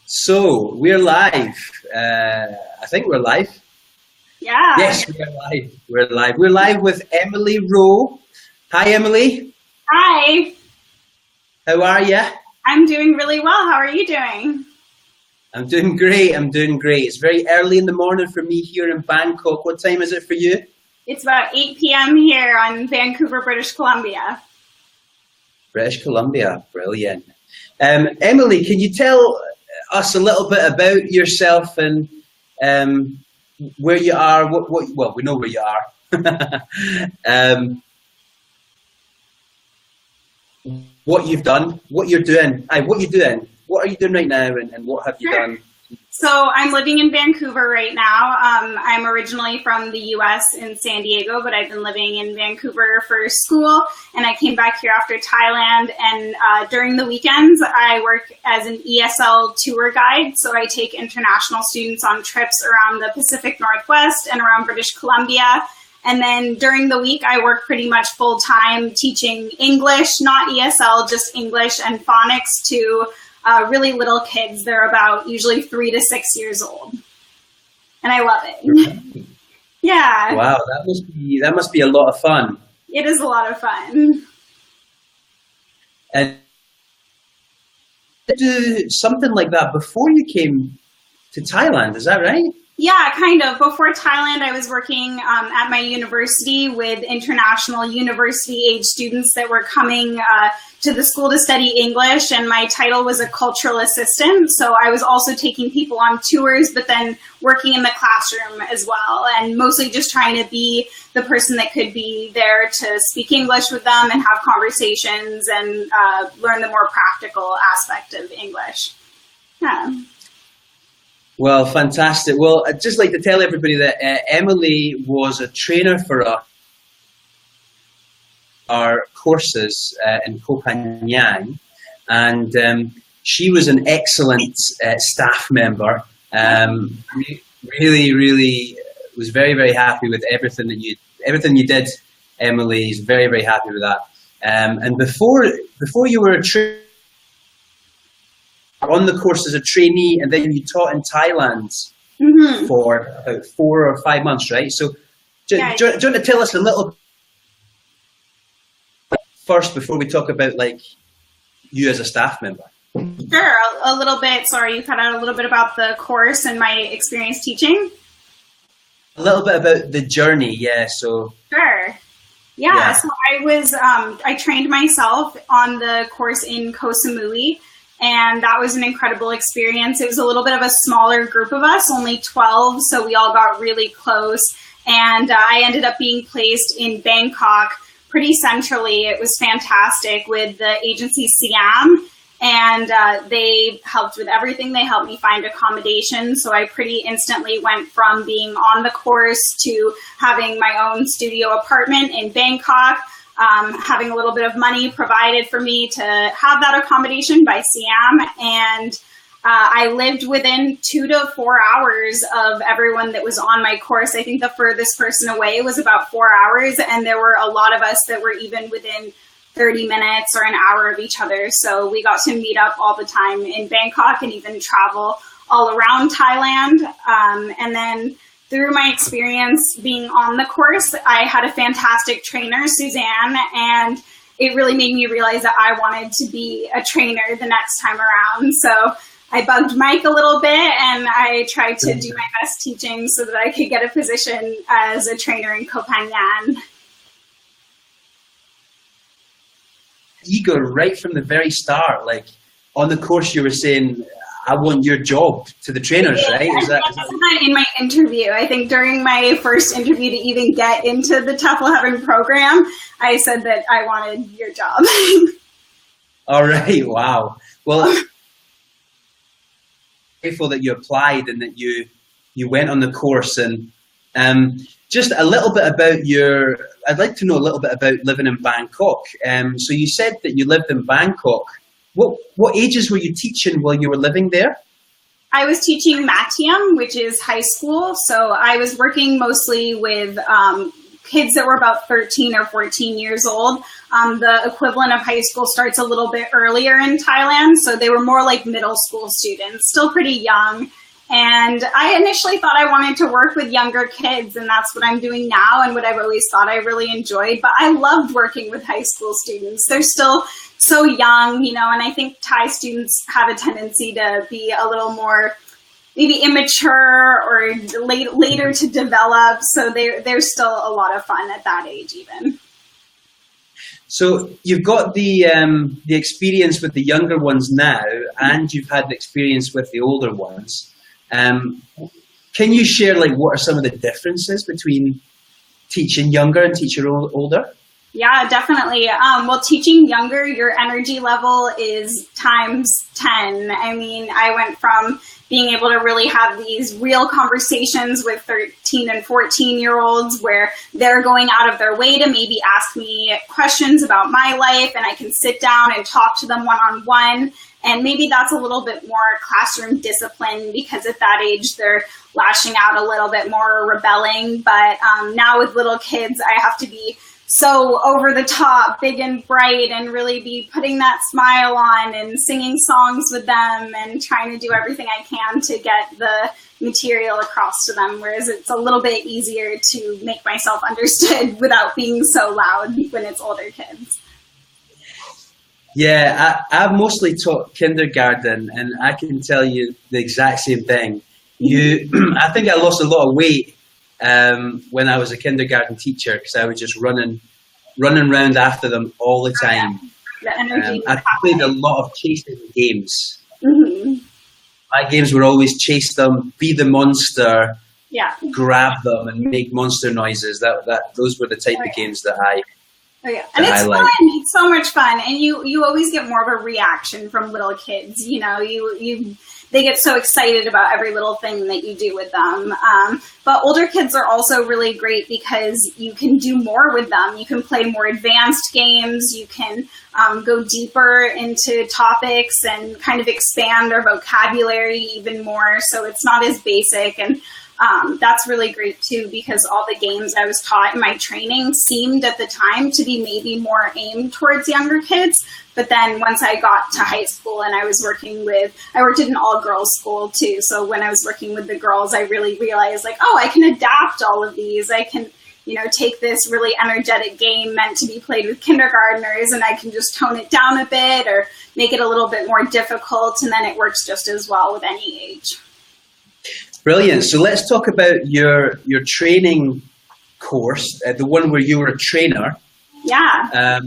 So we're live. I think we're live. Yeah. Yes, we're live. We're live. We're live with Emily Rowe. Hi, Emily. Hi. How are you? I'm doing really well. How are you doing? I'm doing great. I'm doing great. It's very early in the morning for me here in Bangkok. What time is it for you? It's about 8 p.m. here on Vancouver, British Columbia. British Columbia. Brilliant. Emily, can you tell us a little bit about yourself and where you are? Well, we know where you are. What you've done, what you're doing, what are you doing right now, and what have you done? So I'm living in Vancouver right now. I'm originally from the U.S. in San Diego, but I've been living in Vancouver for school, and I came back here after Thailand. And during the weekends, I work as an ESL tour guide. So I take international students on trips around the Pacific Northwest and around British Columbia. And then during the week, I work pretty much full time teaching English, not ESL, just English and phonics to really little kids. They're about usually 3 to 6 years old. And I love it. Yeah. Wow, that must be a lot of fun. It is a lot of fun. And do something like that before you came to Thailand, is that right? Yeah, kind of. Before Thailand, I was working at my university with international university-age students that were coming to the school to study English, and my title was a cultural assistant. So I was also taking people on tours, but then working in the classroom as well, and mostly just trying to be the person that could be there to speak English with them and have conversations and learn the more practical aspect of English. Yeah. Well, fantastic. Well, I'd just like to tell everybody that Emily was a trainer for our courses in Koh Phangan, and she was an excellent staff member. Really was very, very happy with everything you did. Emily is very, very happy with that. And before you were a trainer, on the course as a trainee, and then you taught in Thailand for about 4 or 5 months, right? So do you want to tell us a little first before we talk about like you as a staff member? Sure, a little bit. Sorry, you cut out a little bit about the course and my experience teaching. A little bit about the journey, yeah. So sure. Yeah. So I trained myself on the course in Koh Samui. And that was an incredible experience. It was a little bit of a smaller group of us, only 12, so we all got really close. And I ended up being placed in Bangkok pretty centrally. It was fantastic with the agency Siam, and they helped with everything. They helped me find accommodation, so I pretty instantly went from being on the course to having my own studio apartment in Bangkok. Having a little bit of money provided for me to have that accommodation by Siam. And I lived within 2 to 4 hours of everyone that was on my course. I think the furthest person away was about 4 hours. And there were a lot of us that were even within 30 minutes or an hour of each other. So we got to meet up all the time in Bangkok and even travel all around Thailand. And then through my experience being on the course, I had a fantastic trainer, Suzanne, and it really made me realize that I wanted to be a trainer the next time around. So I bugged Mike a little bit, and I tried to do my best teaching so that I could get a position as a trainer in Koh Phangan. Eager right from the very start, like on the course you were saying, I want your job to the trainers, right? Is that in my interview? I think during my first interview to even get into the TEFL Heaven program, I said that I wanted your job. All right. Wow. Well, I'm grateful that you applied and that you went on the course. And just a little bit about I'd like to know a little bit about living in Bangkok. So you said that you lived in Bangkok. What ages were you teaching while you were living there? I was teaching Mathiam, which is high school. So I was working mostly with kids that were about 13 or 14 years old. The equivalent of high school starts a little bit earlier in Thailand, so they were more like middle school students, still pretty young. And I initially thought I wanted to work with younger kids, and that's what I'm doing now and what I've always thought I really enjoyed. But I loved working with high school students. They're still so young, you know, and I think Thai students have a tendency to be a little more maybe immature or later to develop. So they're still a lot of fun at that age even. So you've got the experience with the younger ones now, and you've had the experience with the older ones. Can you share like what are some of the differences between teaching younger and teaching older? Yeah, definitely. Well, teaching younger, your energy level is times 10. I mean, I went from being able to really have these real conversations with 13 and 14-year-olds where they're going out of their way to maybe ask me questions about my life, and I can sit down and talk to them one-on-one. And maybe that's a little bit more classroom discipline because at that age they're lashing out a little bit more, or rebelling. But now with little kids, I have to be so over the top, big and bright, and really be putting that smile on and singing songs with them and trying to do everything I can to get the material across to them. Whereas it's a little bit easier to make myself understood without being so loud when it's older kids. Yeah, I've mostly taught kindergarten, and I can tell you the exact same thing. I think I lost a lot of weight when I was a kindergarten teacher because I was just running around after them all the time. The energy. I played a lot of chasing games. Mm-hmm. My games were always chase them, be the monster, grab them, and make monster noises. Those were the type of games that I. Oh yeah, and it's fun. It's so much fun, and you always get more of a reaction from little kids. You know, they get so excited about every little thing that you do with them. But older kids are also really great because you can do more with them. You can play more advanced games. You can go deeper into topics and kind of expand their vocabulary even more. So it's not as basic, and that's really great too, because all the games I was taught in my training seemed at the time to be maybe more aimed towards younger kids. But then once I got to high school and I worked at an all-girls school too. So when I was working with the girls, I really realized like, oh, I can adapt all of these. I can, take this really energetic game meant to be played with kindergartners, and I can just tone it down a bit or make it a little bit more difficult. And then it works just as well with any age. Brilliant. So let's talk about your training course, the one where you were a trainer. Yeah.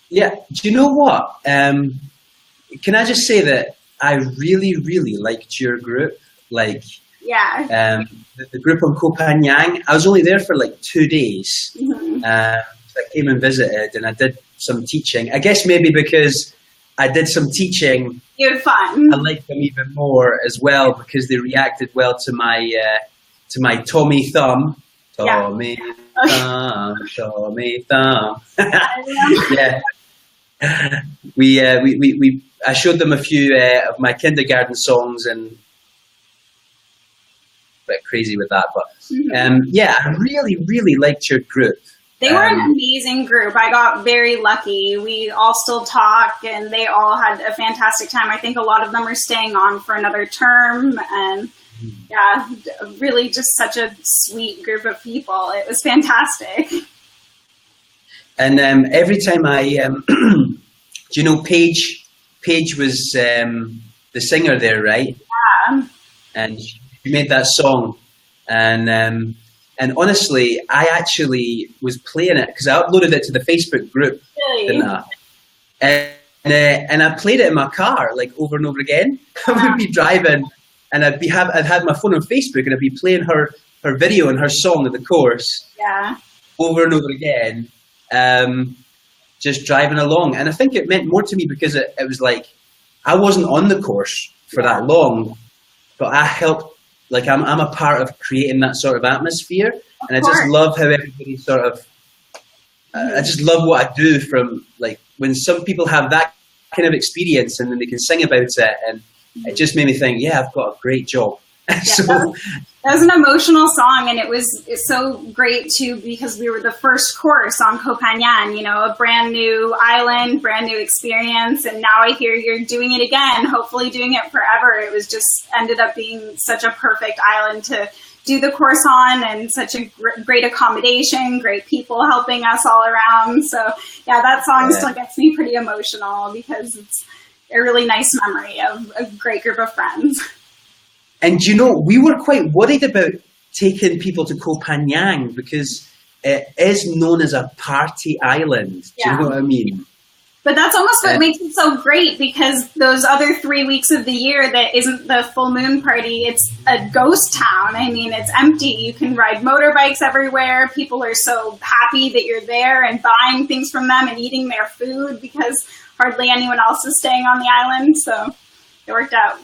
Yeah. Do you know what? Can I just say that I really, really liked your group? Like, the group on Koh Phangan. I was only there for like 2 days. Mm-hmm. I came and visited, and I did some teaching. I guess maybe because I did some teaching. You had fun. I liked them even more as well because they reacted well to my Tommy Thumb. Tommy Thumb, Tommy Thumb. Yeah. I showed them a few of my kindergarten songs, and a bit crazy with that, but I really, really liked your group. They were an amazing group. I got very lucky. We all still talk, and they all had a fantastic time. I think a lot of them are staying on for another term, and really just such a sweet group of people. It was fantastic. And every time do you know Paige? Paige was the singer there, right? Yeah. And she made that song, and honestly, I actually was playing it because I uploaded it to the Facebook group. Really? And I played it in my car like over and over again. I would be driving, and I'd had my phone on Facebook, and I'd be playing her video and her song of the course. Yeah. Over and over again, just driving along. And I think it meant more to me because it was like I wasn't on the course for that long, but I helped. Like I'm a part of creating that sort of atmosphere, and I just love how everybody sort of. I just love what I do. From like when some people have that kind of experience, and then they can sing about it, and it just made me think, yeah, I've got a great job. Yeah, So that was an emotional song, and it's so great too because we were the first course on Koh Phangan, a brand new island, brand new experience, and now I hear you're doing it again, hopefully doing it forever. It was just ended up being such a perfect island to do the course on, and such a great accommodation, great people helping us all around. So yeah, that song still gets me pretty emotional because it's a really nice memory of a great group of friends. And we were quite worried about taking people to Koh Phangan because it is known as a party island. Do you know what I mean? But that's almost what makes it so great, because those other 3 weeks of the year that isn't the full moon party, it's a ghost town. I mean, it's empty. You can ride motorbikes everywhere. People are so happy that you're there and buying things from them and eating their food because hardly anyone else is staying on the island. So it worked out.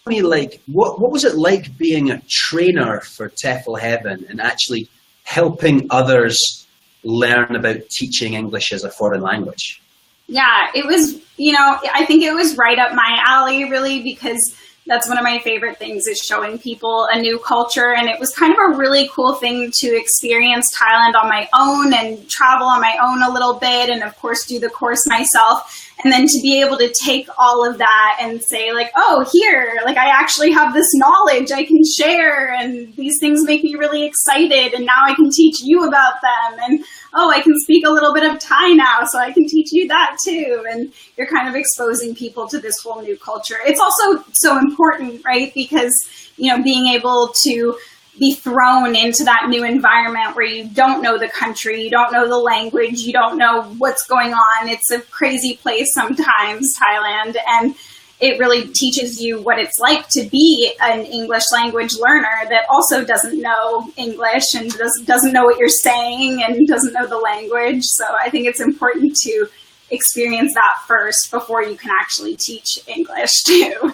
Me, like, what was it like being a trainer for TEFL Heaven and actually helping others learn about teaching English as a foreign language? Yeah, it was, I think it was right up my alley, really, because that's one of my favorite things is showing people a new culture. And it was kind of a really cool thing to experience Thailand on my own and travel on my own a little bit. And of course, do the course myself. And then to be able to take all of that and say like, oh, here, like I actually have this knowledge I can share. And these things make me really excited. And now I can teach you about them. And oh, I can speak a little bit of Thai now, so I can teach you that too. And you're kind of exposing people to this whole new culture. It's also so important, right? Because, being able to be thrown into that new environment where you don't know the country, you don't know the language, you don't know what's going on. It's a crazy place sometimes, Thailand. And it really teaches you what it's like to be an English language learner that also doesn't know English and doesn't know what you're saying and doesn't know the language. So I think it's important to experience that first before you can actually teach English too.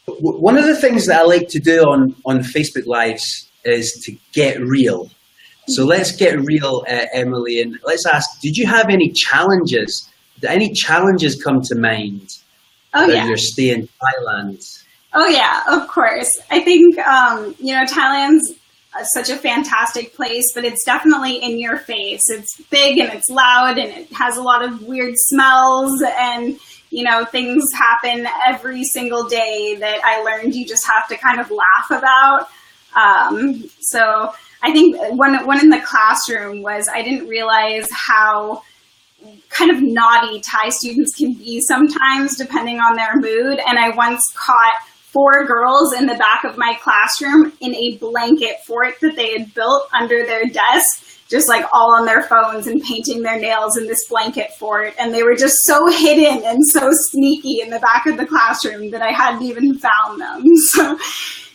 One of the things that I like to do on Facebook Lives is to get real. So let's get real, Emily, and let's ask, did you have any challenges? Did any challenges come to mind about your stay in Thailand? Oh, yeah, of course. I think, Thailand's such a fantastic place, but it's definitely in your face. It's big and it's loud and it has a lot of weird smells and, things happen every single day that I learned you just have to kind of laugh about. So I think one in the classroom was I didn't realize how kind of naughty Thai students can be sometimes depending on their mood. And I once caught 4 girls in the back of my classroom in a blanket fort that they had built under their desk, just like all on their phones and painting their nails in this blanket fort. And they were just so hidden and so sneaky in the back of the classroom that I hadn't even found them. So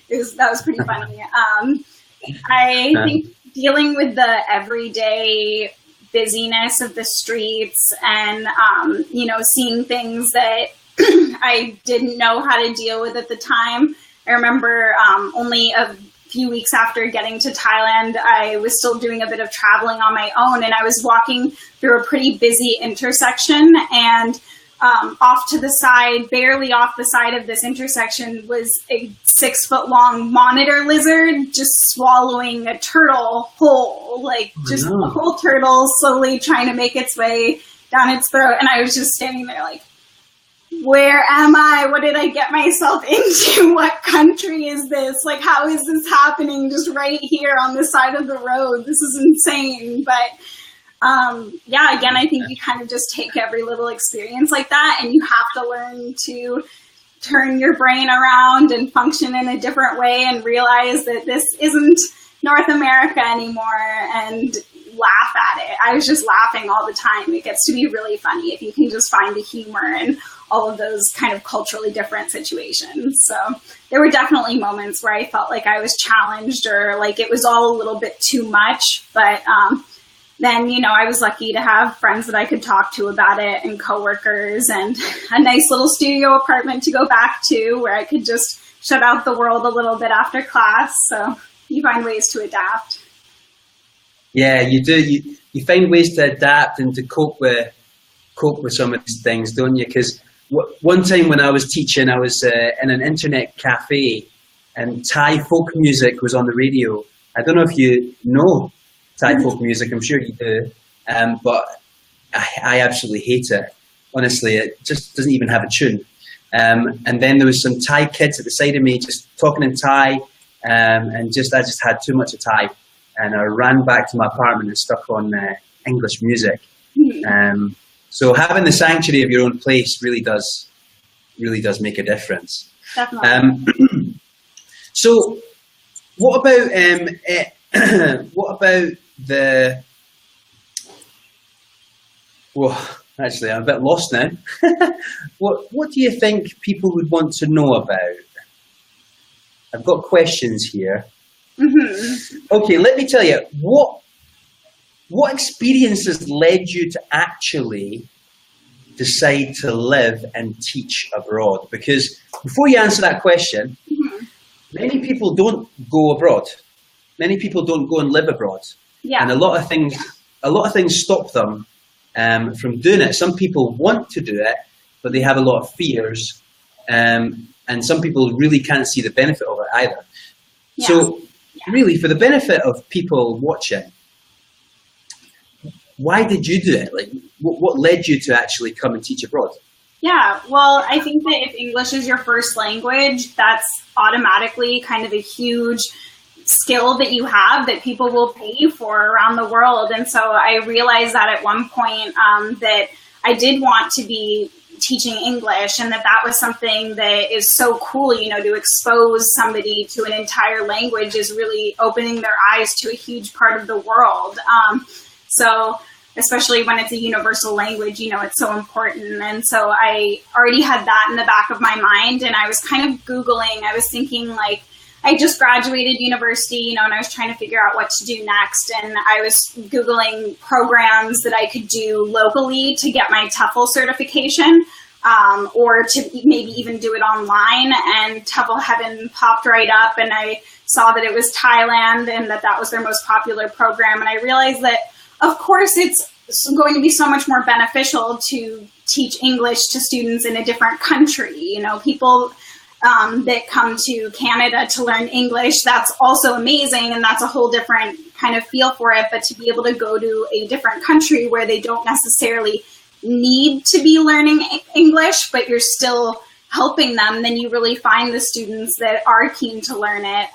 that was pretty funny. I think dealing with the everyday busyness of the streets and, seeing things that I didn't know how to deal with at the time. I remember only a few weeks after getting to Thailand, I was still doing a bit of traveling on my own, and I was walking through a pretty busy intersection, and off to the side, barely off the side of this intersection, was a 6-foot-long monitor lizard just swallowing a turtle whole, a whole turtle slowly trying to make its way down its throat. And I was just standing there like, where am I? What did I get myself into? What country is this? Like, how is this happening just right here on the side of the road? This is insane. But again, I think you kind of just take every little experience like that, and you have to learn to turn your brain around and function in a different way and realize that this isn't North America anymore, and laugh at it. I was just laughing all the time. It gets to be really funny if you can just find the humor in all of those kind of culturally different situations. So there were definitely moments where I felt like I was challenged or like it was all a little bit too much. But then, I was lucky to have friends that I could talk to about it and coworkers and a nice little studio apartment to go back to where I could just shut out the world a little bit after class. So you find ways to adapt. Yeah, you do. You find ways to adapt and to cope with some of these things, don't you? Because one time when I was teaching, I was in an internet cafe, and Thai folk music was on the radio. I don't know if you know Thai folk music. I'm sure you do, but I absolutely hate it. Honestly, it just doesn't even have a tune. And then there was some Thai kids at the side of me just talking in Thai, and I just had too much of Thai, and I ran back to my apartment and stuck on English music. So having the sanctuary of your own place really does make a difference. Definitely. So what about the? Well, actually, I'm a bit lost now. What do you think people would want to know about? I've got questions here. Okay, let me tell you, what experiences led you to actually decide to live and teach abroad? Because before you answer that question, many people don't go abroad. Many people don't go and live abroad. Yeah. And a lot of things stop them from doing it. Some people want to do it, but they have a lot of fears. And some people really can't see the benefit of it either. Yeah. So really, for the benefit of people watching, why did you do it? Like, what led you to actually come and teach abroad? Yeah, well, I think that if English is your first language, that's automatically kind of a huge skill that you have that people will pay you for around the world. And so I realized that at one point that I did want to be teaching English, and that was something that is so cool, you know, to expose somebody to an entire language is really opening their eyes to a huge part of the world. So especially when it's a universal language, you know, it's so important. And so I already had that in the back of my mind, and I was kind of Googling, I was thinking, like, I just graduated university, you know, and I was trying to figure out what to do next. And I was Googling programs that I could do locally to get my TEFL certification, or to maybe even do it online. And TEFL Heaven popped right up, and I saw that it was Thailand and that was their most popular program. And I realized that, of course, it's going to be so much more beneficial to teach English to students in a different country. You know, people that come to Canada to learn English, that's also amazing, and that's a whole different kind of feel for it. But to be able to go to a different country where they don't necessarily need to be learning English, but you're still helping them, then you really find the students that are keen to learn it.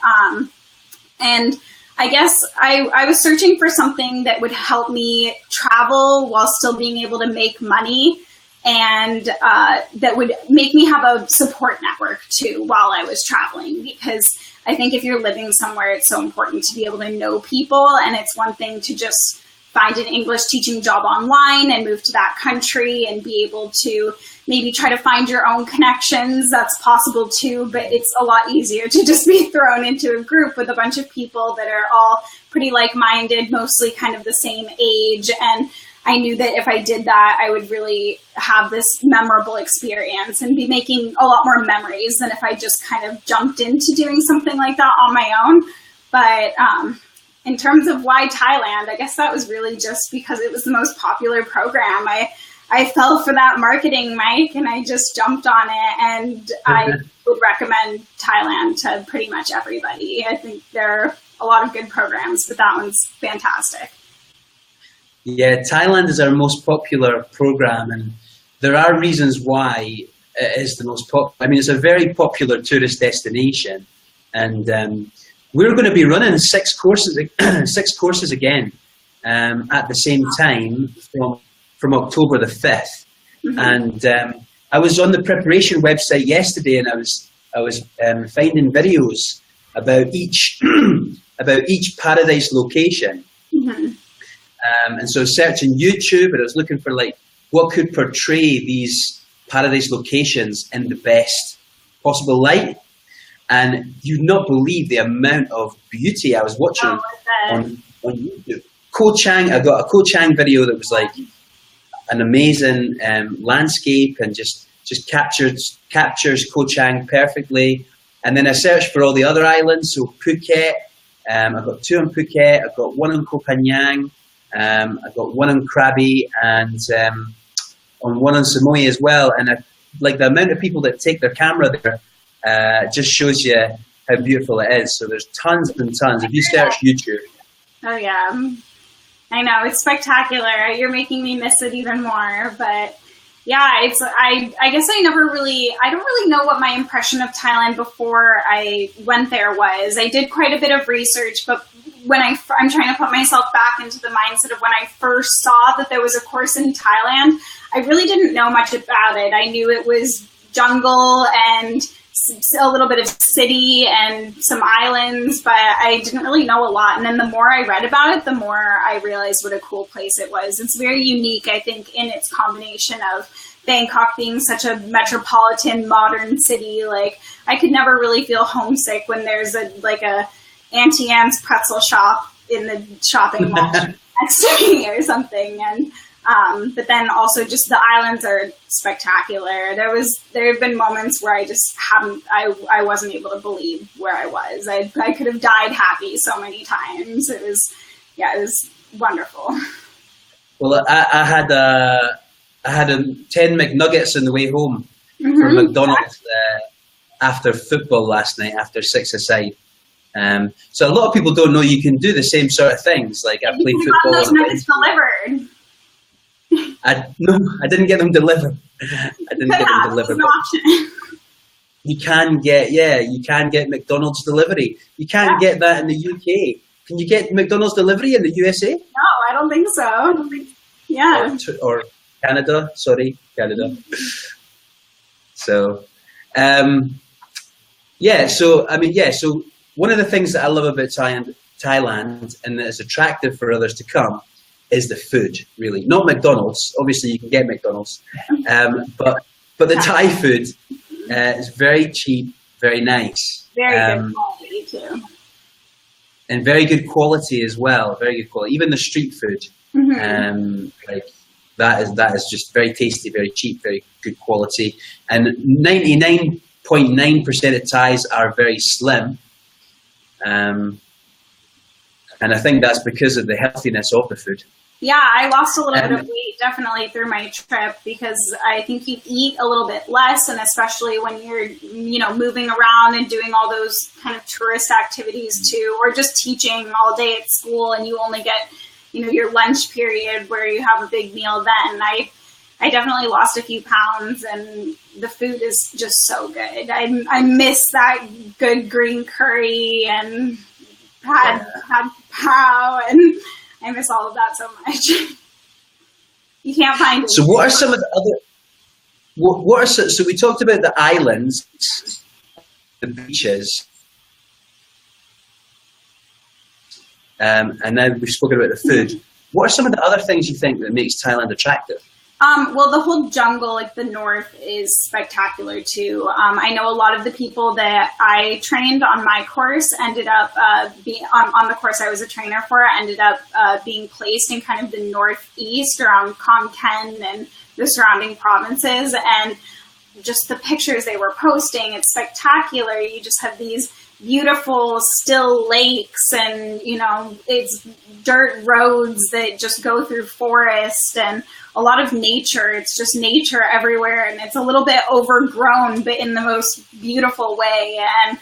And I guess I was searching for something that would help me travel while still being able to make money, and that would make me have a support network too while I was traveling. Because I think if you're living somewhere, it's so important to be able to know people, and it's one thing to just find an English teaching job online and move to that country and be able to maybe try to find your own connections. That's possible too, but it's a lot easier to just be thrown into a group with a bunch of people that are all pretty like-minded, mostly kind of the same age. And I knew that if I did that, I would really have this memorable experience and be making a lot more memories than if I just kind of jumped into doing something like that on my own. But in terms of why Thailand, I guess that was really just because it was the most popular program. I fell for that marketing, Mike, and I just jumped on it. And I would recommend Thailand to pretty much everybody. I think there are a lot of good programs, but that one's fantastic. Yeah, Thailand is our most popular program, and there are reasons why it is the most popular. I mean, it's a very popular tourist destination, and we're going to be running six courses again at the same time from October the 5th. And I was on the preparation website yesterday, and I was finding videos about each paradise location. And so searching YouTube, and I was looking for like what could portray these paradise locations in the best possible light. And you'd not believe the amount of beauty I was watching on YouTube. Koh Chang, I got a Koh Chang video that was like an amazing landscape and just captures Koh Chang perfectly. And then I searched for all the other islands. So Phuket, I've got 2 on Phuket, I've got 1 on Koh Phangan, I've got 1 on Krabi, and on 1 on Samui as well. And like the amount of people that take their camera there just shows you how beautiful it is. So there's tons and tons. If you search YouTube. Oh yeah, I know, it's spectacular. You're making me miss it even more. But yeah, I guess I don't really know what my impression of Thailand before I went there was. I did quite a bit of research, but when I'm trying to put myself back into the mindset of when I first saw that there was a course in Thailand, I really didn't know much about it. I knew it was jungle and a little bit of city and some islands, but I didn't really know a lot. And then the more I read about it, the more I realized what a cool place it was. It's very unique, I think, in its combination of Bangkok being such a metropolitan modern city. Like, I could never really feel homesick when there's a Auntie Anne's pretzel shop in the shopping mall next to me or something. And but then also just the islands are spectacular. There have been moments where I wasn't able to believe where I was. I could have died happy so many times. It was wonderful. Well, I had 10 McNuggets on the way home from McDonald's after football last night, after 6-a-side. So a lot of people don't know you can do the same sort of things. Like, I played football. Those nuggets delivered. No, I didn't get them delivered. You can get McDonald's delivery. You can't get that in the UK. Can you get McDonald's delivery in the USA? No, I don't think so. Yeah. Or Canada. Sorry, Canada. So, So one of the things that I love about Thailand and that is attractive for others to come is the food, really. Not McDonald's. Obviously, you can get McDonald's. But the Thai food is very cheap, very nice. Very good quality, too. And very good quality as well. Very good quality. Even the street food. That is just very tasty, very cheap, very good quality. And 99.9% of Thais are very slim. And I think that's because of the healthiness of the food. Yeah, I lost a little bit of weight definitely through my trip because I think you eat a little bit less, and especially when you're, moving around and doing all those kind of tourist activities too, or just teaching all day at school and you only get, your lunch period where you have a big meal then. I definitely lost a few pounds, and the food is just so good. I miss that good green curry and had pow, and I miss all of that so much. You can't find it. So what are some of the other, so we talked about the islands, the beaches, and now we've spoken about the food. What are some of the other things you think that makes Thailand attractive? Well, the whole jungle, like the north, is spectacular too. I know a lot of the people that I trained on my course ended up being on the course I was a trainer for, ended up being placed in kind of the northeast around Khon Kaen and the surrounding provinces. And just the pictures they were posting, it's spectacular. You just have these beautiful still lakes and, it's dirt roads that just go through forest and a lot of nature. It's just nature everywhere, and it's a little bit overgrown, but in the most beautiful way. And,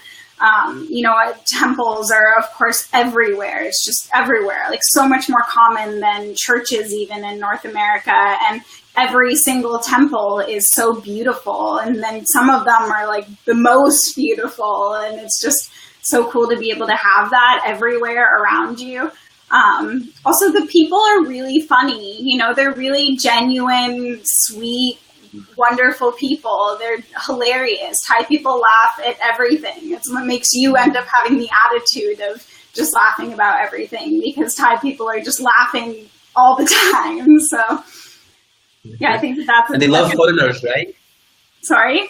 temples are, of course, everywhere. It's just everywhere, like so much more common than churches even in North America. And every single temple is so beautiful. And then some of them are like the most beautiful. And it's just so cool to be able to have that everywhere around you. Also, the people are really funny. They're really genuine, sweet, wonderful people. They're hilarious. Thai people laugh at everything. It's what makes you end up having the attitude of just laughing about everything, because Thai people are just laughing all the time. So, yeah, I think that's... And they love foreigners, right? Sorry?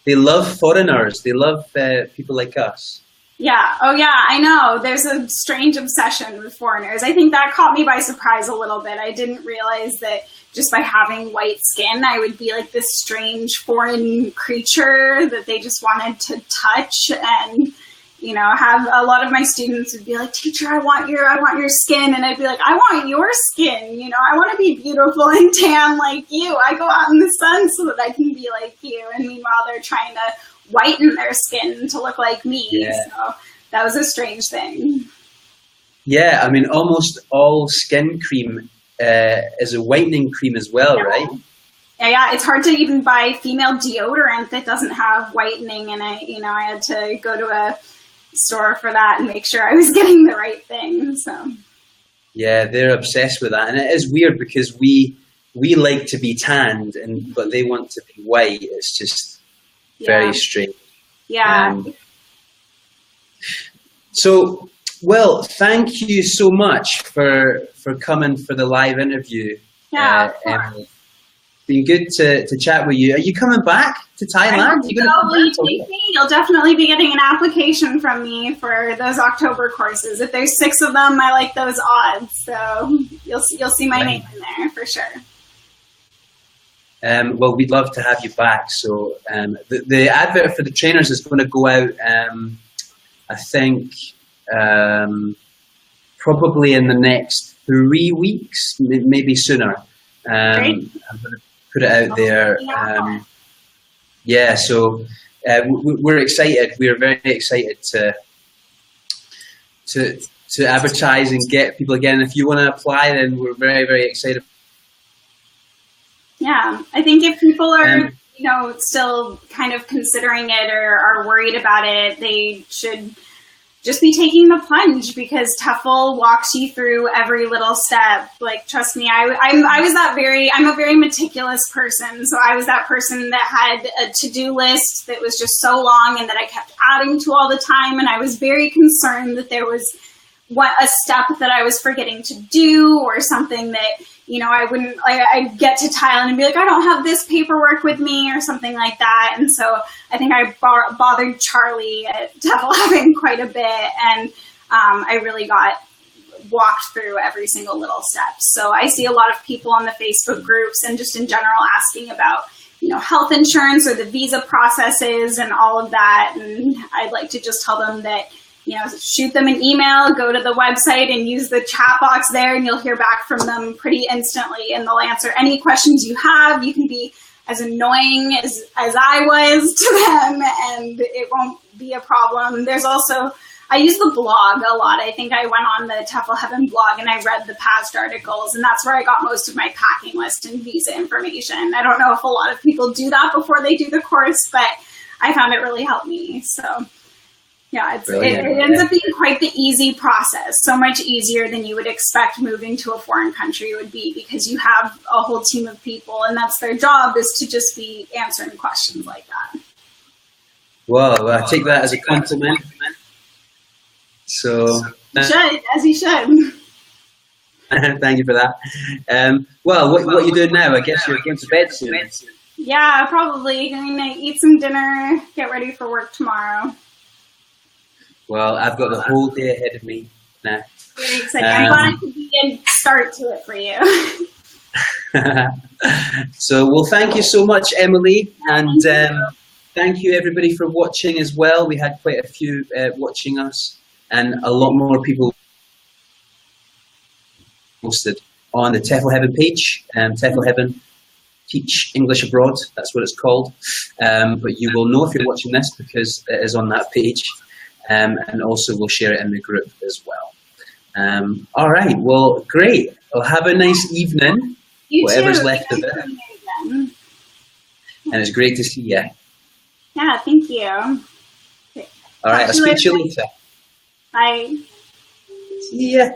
They love foreigners. They love people like us. Yeah. Oh, yeah, I know. There's a strange obsession with foreigners. I think that caught me by surprise a little bit. I didn't realize that just by having white skin, I would be like this strange foreign creature that they just wanted to touch. And have a lot of my students would be like, teacher, I want your skin. And I'd be like, I want your skin. I want to be beautiful and tan like you. I go out in the sun so that I can be like you. And meanwhile, they're trying to whiten their skin to look like me. Yeah. So that was a strange thing. Yeah, I mean, almost all skin cream is a whitening cream as well, right? Yeah, it's hard to even buy female deodorant that doesn't have whitening, and I had to go to a store for that and make sure I was getting the right thing. So yeah, they're obsessed with that, and it is weird because we like to be tanned, but they want to be white. It's just very strange. Yeah. So, well, thank you so much for coming for the live interview. Yeah. Been good to chat with you. Are you coming back to Thailand? You'll definitely be getting an application from me for those October courses. If there's 6 of them, I like those odds. So you'll see my name in there for sure. Well, we'd love to have you back. So the advert for the trainers is going to go out, I think, probably in the next 3 weeks, maybe sooner. I'm going to put it out there. So we're excited. We're very excited to advertise and get people again. If you want to apply, then we're very, very excited. Yeah, I think if people are, still kind of considering it or are worried about it, they should just be taking the plunge, because TEFL walks you through every little step. Like, trust me, I'm a very meticulous person. So I was that person that had a to-do list that was just so long and that I kept adding to all the time. And I was very concerned that there was a step that I was forgetting to do, or something that, I'd get to Thailand and be like, I don't have this paperwork with me, or something like that. And so I think I bothered Charlie at TEFL Heaven quite a bit. And I really got walked through every single little step. So I see a lot of people on the Facebook groups and just in general asking about, health insurance or the visa processes and all of that. And I'd like to just tell them that, shoot them an email, go to the website and use the chat box there, and you'll hear back from them pretty instantly, and they'll answer any questions you have. You can be as annoying as I was to them, and it won't be a problem. There's also, I use the blog a lot. I think I went on the TEFL Heaven blog and I read the past articles, and that's where I got most of my packing list and visa information. I don't know if a lot of people do that before they do the course, but I found it really helped me. So yeah, it ends up being quite the easy process, so much easier than you would expect moving to a foreign country would be, because you have a whole team of people, and that's their job, is to just be answering questions like that. Well, I take that as a compliment. So you should, as you should. Thank you for that. Well, what are you doing now? I guess you're going to bed soon. Yeah, probably. Going to eat some dinner, get ready for work tomorrow. Well, I've got the whole day ahead of me now. Very exciting. I'm glad I could be a start to it for you. So, well, thank you so much, Emily. And thank you, everybody, for watching as well. We had quite a few watching us, and a lot more people posted on the TEFL Heaven page. TEFL Heaven, Teach English Abroad, that's what it's called. But you will know if you're watching this because it is on that page. And also we'll share it in the group as well. All right, well, great. Well, have a nice evening, whatever's left of it. And it's great to see you. Yeah, thank you. All right, I'll speak to you later. Bye. See ya.